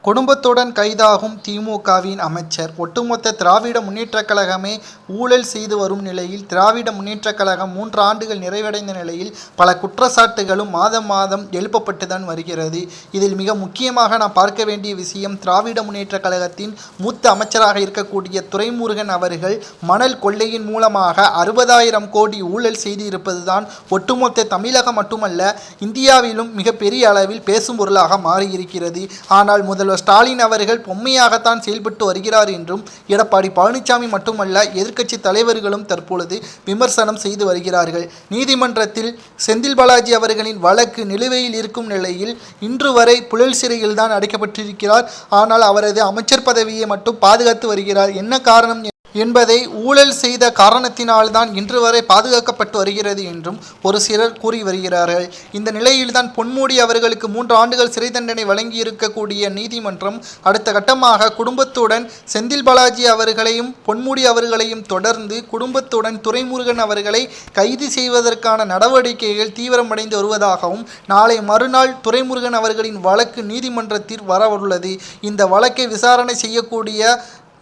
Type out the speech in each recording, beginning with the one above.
குடும்பத்துடன் கைதாகும் திமுகவின் அமைச்சர். ஒட்டுமொத்த திராவிட முன்னேற்றக் கழகமே ஊழல் செய்து வரும் நிலையில், திராவிட முன்னேற்றக் கழகம் 3 ஆண்டுகள் நிறைவடைந்த நிலையில் பல குற்றச்சாட்டுகளும் மாதம் மாதம் எழுப்பப்பட்டுதான் வருகிறது. இதில் மிக முக்கியமாக நாம் பார்க்க வேண்டிய விஷயம், திராவிட முன்னேற்றக் கழகத்தின் மூத்த அமைச்சராக இருக்கக்கூடிய துரைமுருகன் அவர்கள் மணல் கொள்ளையின் மூலமாக 60,000 கோடி ஊழல் செய்து இருப்பதுதான் ஒட்டுமொத்த தமிழகம் மட்டுமல்ல, இந்தியாவிலும் மிகப்பெரிய அளவில் பேசும் பொருளாக மாறியிருக்கிறது. ஆனால் முதல்வர் ஸ்டாலின் அவர்கள் பொம்மையாகத்தான் செயல்பட்டு வருகிறார் என்றும் எடப்பாடி பழனிசாமி மட்டுமல்ல, எதிர்க்கட்சி தலைவர்களும் தற்பொழுது விமர்சனம் செய்து வருகிறார்கள். நீதிமன்றத்தில் செந்தில் பாலாஜி அவர்களின் வழக்கு நிலுவையில் இருக்கும் நிலையில் இன்று வரை புழல் சிறையில் தான் அடைக்கப்பட்டிருக்கிறார். ஆனால் அவரது அமைச்சர் பதவியை மட்டும் பாதுகாத்து வருகிறார். என்ன காரணம் என்பதை ஊழல் செய்த காரணத்தினால்தான் இன்று வரை பாதுகாக்கப்பட்டு வருகிறது என்றும் ஒரு சிலர் கூறி வருகிறார்கள். இந்த நிலையில்தான் பொன்முடி அவர்களுக்கு 3 ஆண்டுகள் சிறை தண்டனை வழங்கியிருக்கக்கூடிய நீதிமன்றம் அடுத்த கட்டமாக குடும்பத்துடன் செந்தில் பாலாஜி அவர்களையும் பொன்முடி அவர்களையும் தொடர்ந்து குடும்பத்துடன் துரைமுருகன் அவர்களை கைது செய்வதற்கான நடவடிக்கைகள் தீவிரமடைந்து வருவதாகவும், நாளை மறுநாள் துரைமுருகன் அவர்களின் வழக்கு நீதிமன்றத்தில் வரவுள்ளது. இந்த வழக்கை விசாரணை செய்யக்கூடிய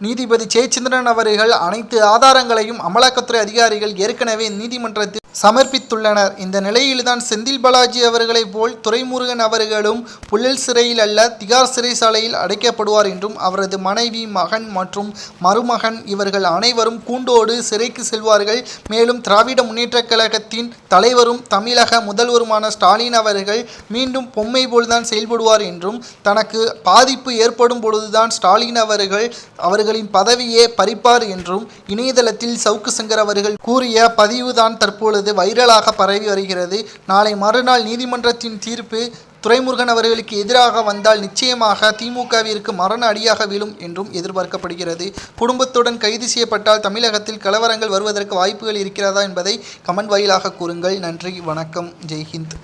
நீதிபதி ஜெயச்சந்திரன் அவர்கள் அனைத்து ஆதாரங்களையும் அமலாக்கத்துறை அதிகாரிகள் ஏற்கனவே நீதிமன்றத்தில் சமர்ப்பித்துள்ளனர். இந்த நிலையில்தான் செந்தில் பாலாஜி அவர்களைப் போல் துரைமுருகன் அவர்களும் புழல் சிறையில் அல்ல, திகார் சிறைச்சாலையில் அடைக்கப்படுவார் என்றும், அவரது மனைவி, மகன் மற்றும் மருமகன் இவர்கள் அனைவரும் கூண்டோடு சிறைக்கு செல்வார்கள். மேலும் திராவிட முன்னேற்றக் கழகத்தின் தலைவரும் தமிழக முதல்வருமான ஸ்டாலின் அவர்கள் மீண்டும் பொம்மை போல்தான் செயல்படுவார் என்றும், தனக்கு பாதிப்பு ஏற்படும் பொழுதுதான் ஸ்டாலின் அவர்கள் அவர்களின் பதவியே பறிப்பார் என்றும் இணையதளத்தில் சவுக்கு சங்கர் அவர்கள் கூறிய பதிவுதான் தற்பொழுது வைரலாக பரவி வருகிறது. நாளை மறுநாள் நீதிமன்றத்தின் தீர்ப்பு துரைமுருகன் அவர்களுக்கு எதிராக வந்தால் நிச்சயமாக திமுகவிற்கு மரண அடியாக விழும் என்றும் எதிர்பார்க்கப்படுகிறது. குடும்பத்துடன் கைது செய்யப்பட்டால் தமிழகத்தில் கலவரங்கள் வருவதற்கு வாய்ப்புகள் இருக்கிறதா என்பதை கமெண்ட் வாயிலாக கூறுங்கள். நன்றி, வணக்கம், ஜெய்ஹிந்த்.